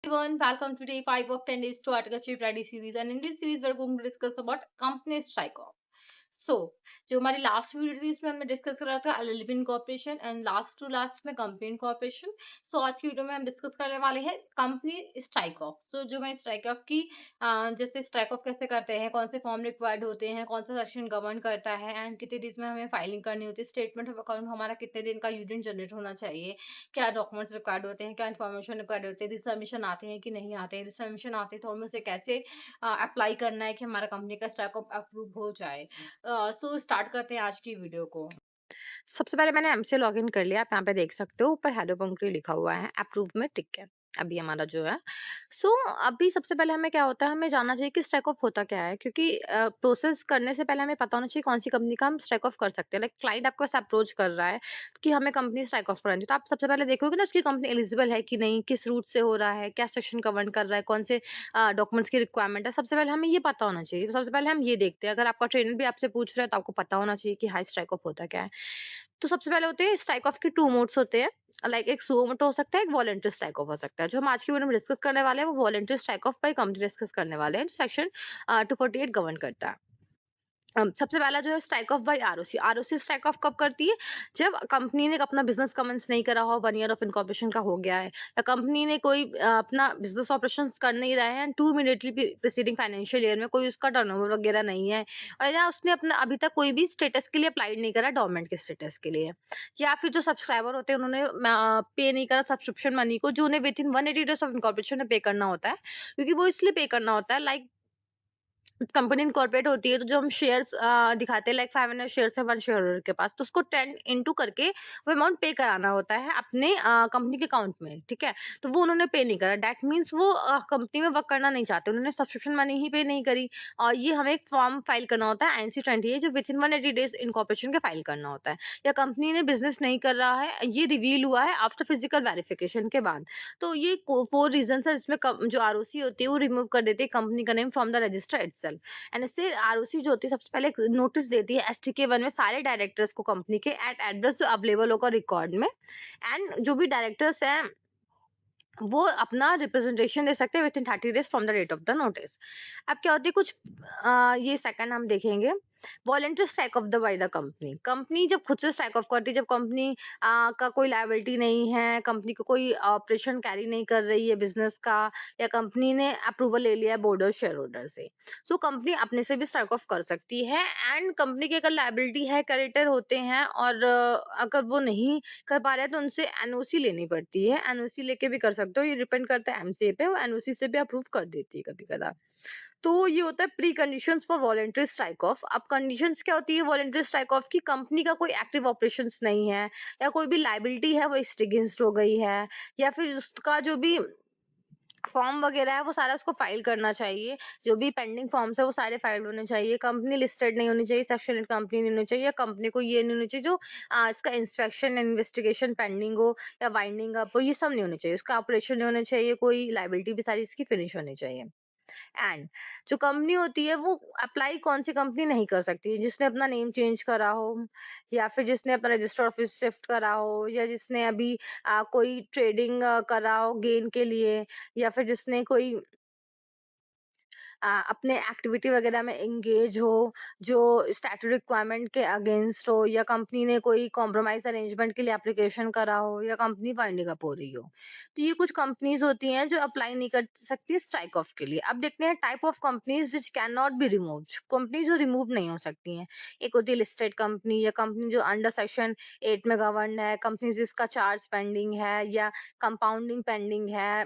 Everyone, welcome to day 5 of 10 days to article chip ready series, and in this series we're going to discuss about company strike off. So जो हमारी last video थी इसमें हमने discuss करा था LLB incorporation and last to last में company incorporation. So आज की वीडियो में हम डिस्कस करने वाले हैं कंपनी स्ट्राइक ऑफ। सो जो मैं स्ट्राइक ऑफ की जैसे स्ट्राइक ऑफ कैसे करते हैं, कौन से फॉर्म रिक्वायर्ड होते हैं, कौन सा सेक्शन गवर्न करता है एंड कितने डेज में हमें फाइलिंग करनी होती है, स्टेटमेंट ऑफ अकाउंट हमारा कितने दिन का यूनिट जनरेट होना चाहिए, क्या डॉक्यूमेंट्स रिक्वायर्ड होते हैं, क्या इन्फॉर्मेशन रिक्वायर्ड होती है, रिसबमिशन आते हैं कि नहीं आते हैं, रिसबमिशन आते हैं तो हमें उसे कैसे अप्लाई करना है कि हमारा कंपनी का स्ट्राइक ऑफ अप्रूव हो जाए। सो स्टार्ट करते हैं आज की वीडियो को। सबसे पहले मैंने एमसीए लॉगिन कर लिया। आप यहाँ पे देख सकते हो ऊपर हेलो पंक्ति लिखा हुआ है, अप्रूव में टिक है। अभी हमारा जो है सो अभी सबसे पहले हमें क्या होता है, हमें जानना चाहिए कि स्ट्राइक ऑफ होता क्या है, क्योंकि प्रोसेस करने से पहले हमें पता होना चाहिए कौन सी कंपनी का हम स्ट्राइक ऑफ कर सकते हैं। लाइक क्लाइंट आपको ऐसा अप्रोच कर रहा है कि हमें कंपनी स्ट्राइक ऑफ करानी है, तो आप सबसे पहले देखोगे ना उसकी कंपनी एलिजिबल है कि नहीं, किस रूट से हो रहा है, क्या सेक्शन कवर कर रहा है, कौन से डॉक्यूमेंट्स की रिक्वायरमेंट है। सबसे पहले हमें ये पता होना चाहिए। तो सबसे पहले हम ये देखते हैं, अगर आपका ट्रेनर भी आपसे पूछ रहा है तो आपको पता होना चाहिए कि हाँ स्ट्राइक ऑफ होता क्या है। तो सबसे पहले होते हैं स्ट्राइक ऑफ के 2 मोड्स होते हैं। लाइक एक सुओ मोटो हो सकता है, एक वॉलंटरी स्ट्राइक ऑफ हो सकता है। जो हम आज की वीडियो में डिस्कस करने वाले हैं वो voluntary strike off by company discuss करने वाले हैं, जो सेक्शन 248 गवर्न करता है। सबसे पहला जो है strike off by ROC. ROC strike off कब करती है? जब कंपनी ने अपना बिजनेस कमेंस नहीं करा हो, 1 ईयर ऑफ इनकॉर्पोरेशन का हो गया है, या कंपनी ने कोई अपना बिजनेस ऑपरेशंस कर नहीं रहा है and 2 immediately preceding financial year में कोई उसका टर्नओवर वगैरह नहीं है, और या उसने अपना अभी तक कोई भी स्टेटस के लिए अप्लाई नहीं करा डोरमेंट के स्टेटस के लिए, या फिर जो सब्सक्राइबर होते हैं उन्होंने पे नहीं करा सब्सक्रिप्शन मनी को, जो उन्हें with in 180 days of incorporation में पे करना होता है। क्योंकि वो इसलिए पे करना होता है, लाइक कंपनी इनकॉर्पोरेट होती है तो जो हम शेयर्स दिखाते हैं, लाइक 500 शेयर्स है 1 शेयर होल्डर के पास, तो उसको 10 इनटू करके वो अमाउंट पे कराना होता है अपने कंपनी के अकाउंट में, ठीक है? तो वो उन्होंने पे नहीं करा, दैट मीन्स वो कंपनी में वर्क करना नहीं चाहते, उन्होंने सब्सक्रिप्शन मनी ही पे नहीं करी। और ये हमें एक फॉर्म फाइल करना होता है एनसी 28, जो विद इन 180 डेज इनकॉर्पोरेशन के फाइल करना होता है। या कंपनी ने बिजनेस नहीं कर रहा है, ये रिवील हुआ है आफ्टर फिजिकल वेरिफिकेशन के बाद। तो ये 4 रीजन है जिसमें जो आरओसी होती है वो रिमूव कर देती है कंपनी का name from the register itself. And इससे आरओसी जो होती है सबसे पहले एक नोटिस देती है एसटीके 1 में सारे डायरेक्टर्स को कंपनी के एट एड्रेस जो अवेलेबल होगा रिकॉर्ड में। एंड जो भी डायरेक्टर्स हैं वो अपना रिप्रेजेंटेशन दे सकते हैं within 30 days from the date of the notice. अब क्या होती है कुछ ये सेकंड हम देखेंगे। Voluntary strike off the by the company. Company जब खुद से स्ट्राइक ऑफ करती है, जब कंपनी का कोई लायबिलिटी नहीं है, कंपनी को कोई ऑपरेशन कैरी नहीं कर रही है बिजनेस का, या कंपनी ने अप्रूवल ले लिया है बोर्ड और शेयर होल्डर से, सो कंपनी अपने से भी स्ट्राइक ऑफ कर सकती है। एंड कंपनी की अगर लायबिलिटी है, क्रेडिटर होते हैं, और अगर वो नहीं कर पा रहे हैं तो उनसे एनओसी लेनी पड़ती है। एनओसी लेके भी कर सकते हो, ये डिपेंड करता है एमसीए पे, वो एनओसी से भी अप्रूव कर देती है कभी कदा। तो ये होता है pre conditions for voluntary strike of. अब कंडीशंस क्या होती है वॉलंटरी स्ट्राइक ऑफ की? कंपनी का कोई एक्टिव ऑपरेशंस नहीं है, या कोई भी लायबिलिटी है वो एक्सटिंग्विश्ड हो गई है, या फिर उसका जो भी फॉर्म वगैरह है वो सारा उसको फाइल करना चाहिए। जो भी पेंडिंग फॉर्म्स है वो सारे फाइल होने चाहिए। कंपनी लिस्टेड नहीं होनी चाहिए, सेक्शन कंपनी नहीं होनी चाहिए, या कंपनी को ये नहीं होनी चाहिए जो इसका इंस्पेक्शन इन्वेस्टिगेशन पेंडिंग हो या वाइंडिंग अप हो, ये सब नहीं होनी चाहिए। उसका ऑपरेशन नहीं होना चाहिए, कोई लाइबिलिटी भी सारी इसकी फिनिश होनी चाहिए। एंड जो कंपनी होती है वो अप्लाई कौन सी कंपनी नहीं कर सकती है? जिसने अपना नेम चेंज करा हो, या फिर जिसने अपना रजिस्टर ऑफिस शिफ्ट करा हो, या जिसने अभी कोई ट्रेडिंग करा हो गेन के लिए, या फिर जिसने कोई अपने एक्टिविटी वगैरह में एंगेज हो जो स्टैट्यूटरी रिक्वायरमेंट के अगेंस्ट हो, या कंपनी ने कोई कॉम्प्रोमाइज अरेंजमेंट के लिए एप्लीकेशन करा हो, या कंपनी वाइंडिंग अप हो रही हो। तो ये कुछ कंपनीज होती हैं जो अप्लाई नहीं कर सकती स्ट्राइक ऑफ के लिए। अब देखते हैं type of companies which can not be remove. Company जो रिमूव नहीं हो सकती हैं, एक होती है लिस्टेड कंपनी, या कंपनी जो अंडर सेक्शन 8 में गवर्न है, कंपनी जिसका चार्ज पेंडिंग है या कंपाउंडिंग पेंडिंग है।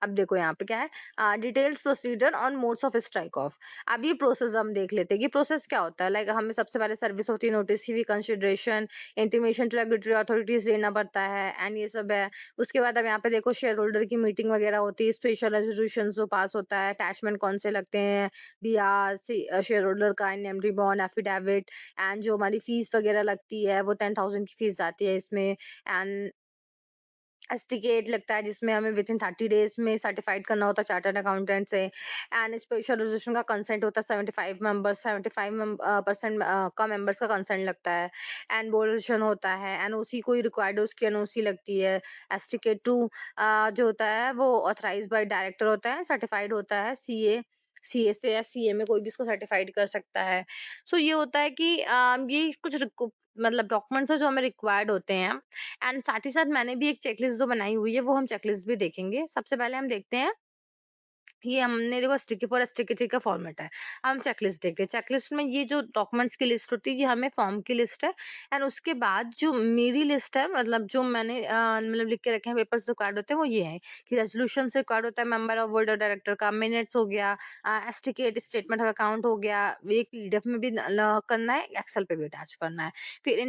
अब देखो यहाँ पे क्या है, details procedure on modes of strike off. अब ये प्रोसेस हम देख लेते हैं कि प्रोसेस क्या होता है। लाइक हमें सबसे पहले सर्विस होती है, नोटिस की consideration, intimation to regulatory authorities देना पड़ता है, एंड ये सब है। उसके बाद अब यहाँ पे देखो शेयर होल्डर की मीटिंग वगैरह होती है, स्पेशल रेजोल्यूशन जो पास होता है, अटैचमेंट कौन से लगते हैं, बियाज शेयर होल्डर का एनएमडी बॉन्ड एफिडेविट, एंड जो हमारी फीस वगैरह लगती है वो 10,000 की फीस आती है इसमें। एंड एस्टीकेट लगता है जिसमें हमें विथिन 30 डेज में सर्टिफाइड करना होता है चार्टर्ड अकाउंटेंट से। एंड स्पेशलाइजेशन का कंसेंट होता है 75 मेंबर्स, 75% का मेंबर्स का कंसेंट लगता है। एंड बोर्ड रेजोल्यूशन होता है, एनओसी कोई रिक्वायर्ड है उसकी एनओसी लगती है। एस्टीकेट 2 जो होता है वो ऑथराइज बाय डायरेक्टर होता है, सर्टिफाइड होता है सीए, सीए से या सीए में कोई भी इसको सर्टिफाइड कर सकता है। सो ये होता है कि ये कुछ मतलब डॉक्यूमेंट्स है जो हमें रिक्वायर्ड होते हैं। एंड साथ ही साथ मैंने भी एक चेकलिस्ट जो बनाई हुई है, वो हम चेकलिस्ट भी देखेंगे। सबसे पहले हम देखते हैं, ये हमने देखो स्टिकी फॉर स्टिकी ट्री का फॉर्मेट है। हम चेकलिस्ट देखते हैं। चेकलिस्ट में ये जो डॉक्यूमेंट्स की लिस्ट होती है, ये हमें फॉर्म की लिस्ट है। एंड उसके बाद जो मेरी लिस्ट है, मतलब जो मैंने मतलब लिख के रखे हैं पेपर्स रिक्वायर्ड होते हैं, वो ये है कि रेज़ोल्यूशन से रिक्वायर्ड होता है member of board of director का, मिनट्स हो गया, एस्टीकेट स्टेटमेंट ऑफ अकाउंट हो गया, एक पीडीएफ में भी करना है, एक्सेल पे भी अटैच करना है। फिर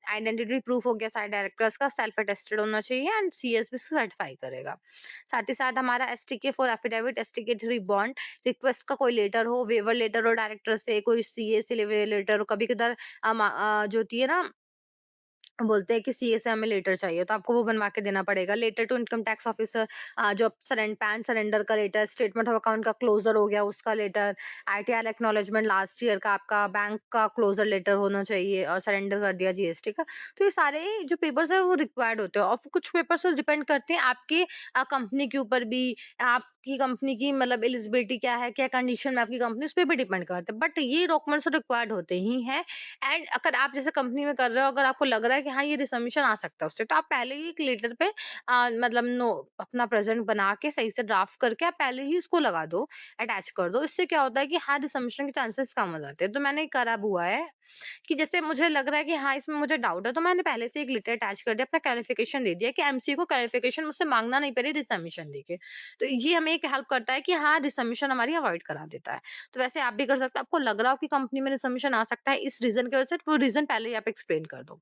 आइडेंटिटी प्रूफ हो गया सारे डायरेक्टर्स का, सेल्फ अटेस्टेड होना चाहिए एंड सीएसबी सर्टिफाई करेगा। साथ ही साथ हमारा एसटीके फॉर एफिडेविट, एसटीके 3 बॉन्ड, रिक्वेस्ट का कोई लेटर हो, वेवर लेटर हो डायरेक्टर से, कोई सीए से लेटर हो, कभी-कभार जो होती है ना, बोलते हैं कि सीए से हमें लेटर चाहिए, तो आपको वो बनवा के देना पड़ेगा। Letter to income tax officer, जो पैन सरेंडर का लेटर, स्टेटमेंट ऑफ अकाउंट का क्लोजर हो गया उसका letter, ITR acknowledgement last year का आपका बैंक का क्लोजर लेटर होना चाहिए और सरेंडर कर दिया जीएसटी का। तो ये सारे जो पेपर्स है वो रिक्वायर्ड होते हैं, और कुछ पेपर्स डिपेंड करते हैं आपके कंपनी के ऊपर भी, आपकी कंपनी की मतलब एलिजिबिलिटी क्या है, क्या कंडीशन में आपकी कंपनी, उस पे भी डिपेंड करता है। बट ये डॉक्यूमेंट्स तो रिक्वायर्ड होते ही हैं। एंड अगर आप जैसे कंपनी में कर रहे हो, अगर आपको लग रहा है कि हाँ, ये रिसब्मिशन आ सकता है उससे, तो आप पहले ही एक लेटर पे मतलब नो अपना प्रेजेंट बना के सही से ड्राफ्ट करके आप पहले ही उसको लगा दो, अटैच कर दो। इससे क्या होता है कि हाँ, रिसब्मिशन के चांसेस कम हो जाते हैं। तो मैंने करा भी हुआ है कि जैसे मुझे लग रहा है कि हाँ, इसमें मुझे डाउट है, तो मैंने पहले से एक लेटर अटैच कर दिया, अपना क्लैरिफिकेशन दे दिया कि एमसी को क्लैरिफिकेशन मुझसे माँगना नहीं पड़े रिसब्मिशन देके। तो ये हमें एक हेल्प करता है कि हाँ, रिसब्मिशन हमारी अवॉइड करा देता है। तो वैसे आप भी कर सकते हो, आपको लग रहा हो कि कंपनी में रिसब्मिशन आ सकता है इस रीज़न की वजह से, तो वो रीज़न पहले ही आप एक्सप्लेन कर दो।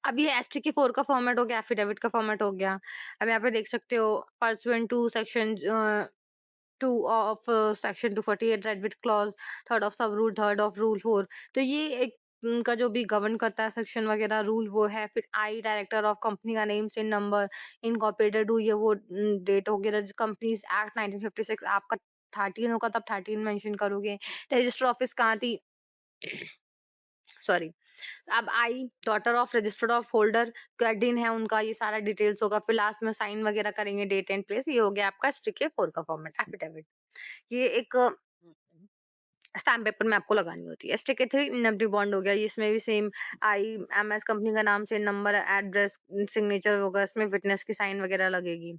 अब ये एसटीके 4 का फॉर्मेट हो गया, एफिडेविट का फॉर्मेट हो गया। अब यहाँ पे देख सकते हो, pursuant to section 2 of section 248 read clause, 3rd of sub rule, 3rd of rule 4। तो ये एक उनका जो भी गवर्न करता है सेक्शन वगैरह रूल वो है। फिर आई डायरेक्टर ऑफ कंपनी का नेम, सिन नंबर, इनकॉर्पोरेटेड हुई है वो डेट हो गया, कंपनीज एक्ट 1956 आपका 13 होगा तब 13 मेंशन करोगे। रजिस्टर ऑफिस कहाँ थी, सॉरी। अब I daughter of registered of holder, guardian है उनका, ये सारा डिटेल्स होगा। फिर लास्ट में साइन वगैरह करेंगे, डेट एंड प्लेस। ये हो गया आपका स्ट्रिके 4 का फॉर्मेट, एफिडेविट। ये एक स्टैम्प पेपर में आपको लगानी होती है। स्टिकर 3 नकदी बॉन्ड हो गया, ये इसमें भी सेम आईएमएस कंपनी का नाम से नंबर, एड्रेस, सिग्नेचर होगा, इसमें विटनेस की साइन वगैरह लगेगी।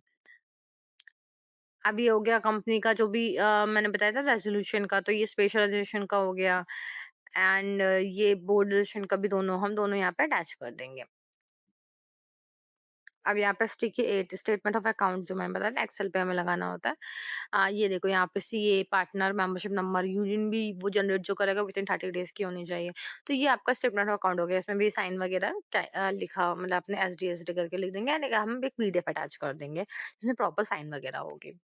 अब ये हो गया कंपनी का जो भी मैंने बताया था रेज़ोल्यूशन का, तो ये स्पेशलाइज़ेशन का हो गया। एंड ये बोर्ड रेज़ोल्यूशन का भी हम दोनों यहाँ पे अटैच कर देंगे। अब यहाँ पे स्टिकी 8 स्टेटमेंट ऑफ अकाउंट जो मैंने बताया था एक्सेल पे हमें लगाना होता है। ये देखो यहाँ पे CA, partner, membership number, union भी वो जनरेट जो करेगा विथिन 30 डेज की होनी चाहिए। तो ये आपका स्टेटमेंट ऑफ अकाउंट हो गया। इसमें भी साइन वगैरह लिखा, मतलब अपने एसडी करके लिख देंगे, यानी कि हम एक पीडीएफ अटैच कर देंगे जिसमें प्रॉपर साइन वगैरह होगी।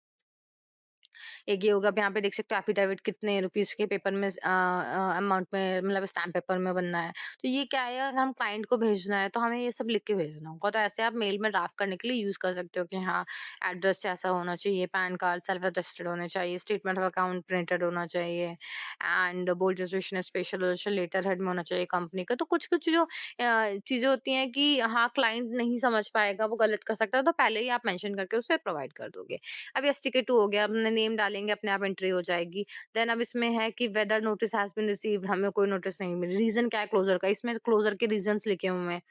एक ये होगा, अब यहाँ पे देख सकते हो एफिडेविट कितने रुपीस के पेपर में अमाउंट में, मतलब स्टैम्प पेपर में बनना है। तो ये क्या है, अगर हम क्लाइंट को भेजना है तो हमें ये सब लिख के भेजना होगा। तो ऐसे आप मेल में ड्राफ्ट करने के लिए यूज कर सकते हो कि हाँ, एड्रेस ऐसा होना चाहिए, पैन कार्ड सेल्फ अटेस्टेड होने चाहिए, स्टेटमेंट ऑफ अकाउंट प्रिंटेड होना चाहिए, and board resolution special resolution letter head में होना चाहिए कंपनी का। तो कुछ कुछ जो चीजें होती हैं कि हाँ, क्लाइंट नहीं समझ पाएगा, वो गलत कर सकता है, तो पहले ही आप मेंशन करके उसे प्रोवाइड कर दोगे। अब ये स्टिकर 2 हो गया, अपना नेम डालेंगे, अपने आप एंट्री हो जाएगी। देन अब इसमें है कि whether notice has been received, हमें कोई नोटिस नहीं मिली। रीज़न क्या है क्लोज़र का, इसमें क्लोज़र के रीज़न्स लिखे हुए हैं।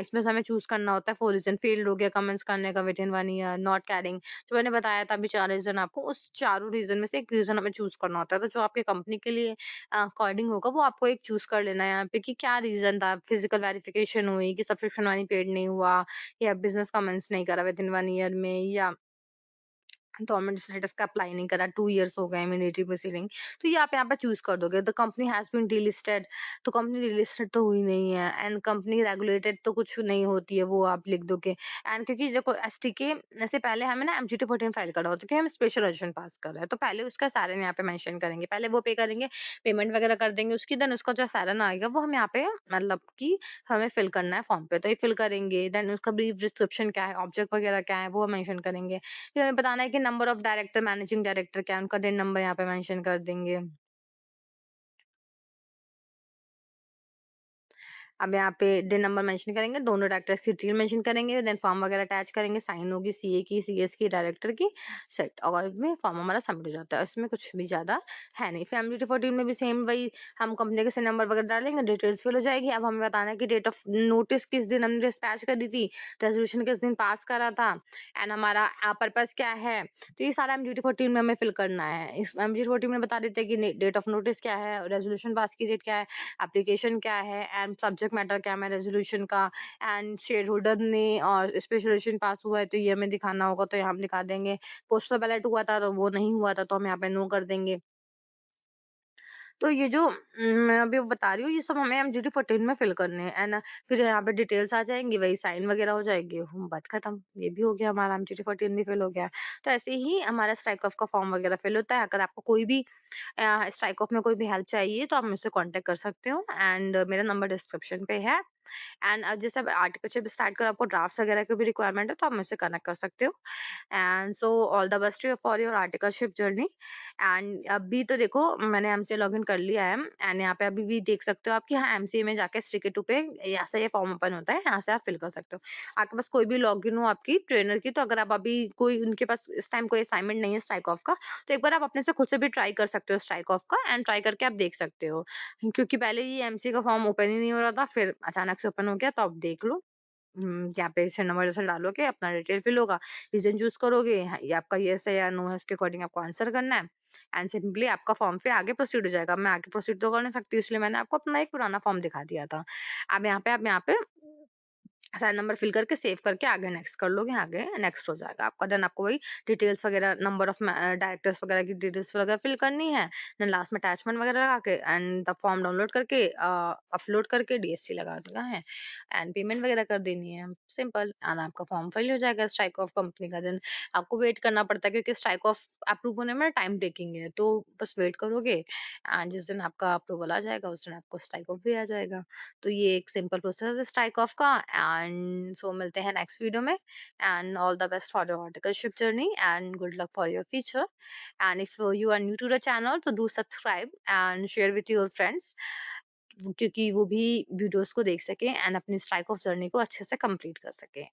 इसमें से हमें चूज़ करना होता है 4 रीज़न, फेल्ड हो गया कमेंट्स करने का विथिन 1 ईयर, नॉट कैरिंग, जो मैंने बताया था अभी 4 रीज़न आपको, उस चारों रीज़न में से एक रीज़न हमें चूज़ करना होता है। तो जो आपकी कंपनी के लिए अकॉर्डिंग होगा, वो आपको एक चूज़ कर लेना है यहाँ पे कि क्या रीज़न था। फिज़िकल वेरिफ़िकेशन हुई कि सब्सक्रिप्शन मनी पेड नहीं हुआ, या बिज़नेस कमेंट्स नहीं करा विथिन 1 ईयर में, या डोरमेंट स्टेटस का अप्लाई नहीं करा, 2 इयर्स हो गए मिलिट्री प्रोसीडिंग, तो ये आप यहाँ पे चूज़ कर दोगे। द कंपनी हैज़ बीन डिलिस्टेड, तो कंपनी डिलिस्टेड तो हुई नहीं है, एंड कंपनी रेगुलेटेड तो कुछ नहीं होती है, वो आप लिख दोगे। एंड क्योंकि देखो एसटीके से पहले हमें ना एमजीटी 14 फाइल करना होता है, क्योंकि हम स्पेशल रेज़िडेंशन पास कर रहे हैं, तो पहले उसका सारन यहाँ पे मेंशन करेंगे। पहले वो पे करेंगे, पेमेंट वगैरह कर देंगे, उसकी देन उसका जो सारन आएगा वो हम यहाँ पे मतलब कि हमें फिल करना है फॉर्म पे, तो ये फिल करेंगे। देन उसका ब्रीफ डिस्क्रिप्शन क्या है, ऑब्जेक्ट वगैरह क्या है, वो मेंशन करेंगे। फिर हमें बताना है कि number of director, managing director क्या है, उनका DIN नंबर यहाँ पे मेंशन कर देंगे। अब यहाँ पे DIN नंबर मेंशन करेंगे, दोनों डायरेक्टर्स की डिटेल मेंशन करेंगे, देन फॉर्म वगैरह अटैच करेंगे, साइन होगी सीए की, सीएस की, डायरेक्टर की, सेट और में फॉर्म हमारा सबमिट हो जाता है। इसमें कुछ भी ज़्यादा है नहीं। फैमिली टू 14 में भी सेम वही हम कंपनी का सिन नंबर वगैरह डालेंगे, डिटेल्स फिल हो जाएगी। अब हमें बताना है कि डेट ऑफ नोटिस किस दिन हमने डिस्पैच करी थी, रेज़ोल्यूशन किस दिन पास करा था एंड हमारा पर्पज़ क्या है। तो ये सारा एमडीटी 14 में हमें फिल करना है। इस एमडीटी 14 में बता देते हैं कि डेट ऑफ नोटिस क्या है, रेज़ोल्यूशन पास की डेट क्या है, एप्लीकेशन क्या है एंड सब्जेक्ट मैटर क्या है रेज़ोल्यूशन का, एंड शेयर होल्डर ने और स्पेशल रेज़ोल्यूशन पास हुआ है तो ये हमें दिखाना होगा, तो यहाँ हम दिखा देंगे। पोस्टल बैलेट हुआ था तो वो नहीं हुआ था, तो हम यहाँ पे नो कर देंगे। तो ये जो मैं अभी बता रही हूँ, ये सब हमें एमजीटी 14 में फिल करने हैं एंड फिर यहाँ पे डिटेल्स आ जाएँगी, वही साइन वगैरह हो जाएगी, बात खत्म। ये भी हो गया हमारा, एमजीटी 14 भी फिल हो गया। तो ऐसे ही हमारा स्ट्राइक ऑफ का फॉर्म वगैरह फिल होता है। अगर आपको कोई भी स्ट्राइक ऑफ में कोई भी हेल्प चाहिए तो आप मुझसे कॉन्टैक्ट कर सकते हो एंड मेरा नंबर डिस्क्रिप्शन पे है। एंड जैसे अब आर्टिकलशिप स्टार्ट कर आपको ड्राफ्ट्स वगैरह की भी रिक्वायरमेंट है तो आप मुझसे कनेक्ट कर सकते हो। And so all the best you for your articleship journey. And अभी तो देखो मैंने एमसीए लॉगिन कर लिया है एंड यहाँ पे अभी भी देख सकते हो आप कि हाँ एमसीए में जाके स्टिकी टू पे ऐसा ये फॉर्म ओपन होता है, यहाँ से आप फिल कर सकते हो। आपके पास कोई भी लॉगिन हो आपकी ट्रेनर की, तो अगर आप अभी कोई उनके पास इस टाइम कोई असाइनमेंट नहीं है स्ट्राइक ऑफ का, तो एक बार आप अपने से खुद से भी ट्राई कर सकते हो स्ट्राइक ऑफ का एंड ट्राई करके आप देख सकते हो। क्योंकि पहले ये एमसीए का फॉर्म ओपन ही नहीं हो रहा था, फिर अचानक से ओपन हो गया, तो आप देख लो। यहाँ पे सेंड नंबर जैसे डालोगे अपना डिटेल फिल होगा, रीजन चूज करोगे, ये आपका येस है या नो है उसके अकॉर्डिंग आपको आंसर करना है एंड सिंपली आपका फॉर्म फिर आगे प्रोसीड हो जाएगा। मैं आगे प्रोसीड तो कर नहीं सकती, इसलिए मैंने आपको अपना एक पुराना फॉर्म दिखा दिया था। अब यहाँ पे सारा नंबर फिल करके सेव करके आगे नेक्स्ट कर लोगे, आगे नेक्स्ट हो जाएगा आपका। देन आपको वही डिटेल्स वगैरह, नंबर ऑफ डायरेक्टर्स वगैरह की डिटेल्स वगैरह फिल करनी है। देन लास्ट में अटैचमेंट वगैरह लगा के एंड द फॉर्म डाउनलोड करके अपलोड करके डीएससी लगा देना है एंड पेमेंट वगैरह कर देनी है। सिंपल एंड आपका फॉर्म फिल हो जाएगा स्ट्राइक ऑफ कंपनी का। देन आपको वेट करना पड़ता है क्योंकि स्ट्राइक ऑफ अप्रूव होने में टाइम टेकिंग है, तो बस वेट करोगे एंड जिस दिन आपका अप्रूवल आ जाएगा उस दिन आपको स्ट्राइक ऑफ भी आ जाएगा। तो ये एक सिंपल प्रोसेस है स्ट्राइक ऑफ का। एंड सो मिलते हैं नेक्स्ट वीडियो में and all the best for your articleship journey and good luck for your future. And if you are new to the channel तो do subscribe and share with your friends, क्योंकि वो भी videos को देख सकें and अपनी strike off journey को अच्छे से कंप्लीट कर सकें।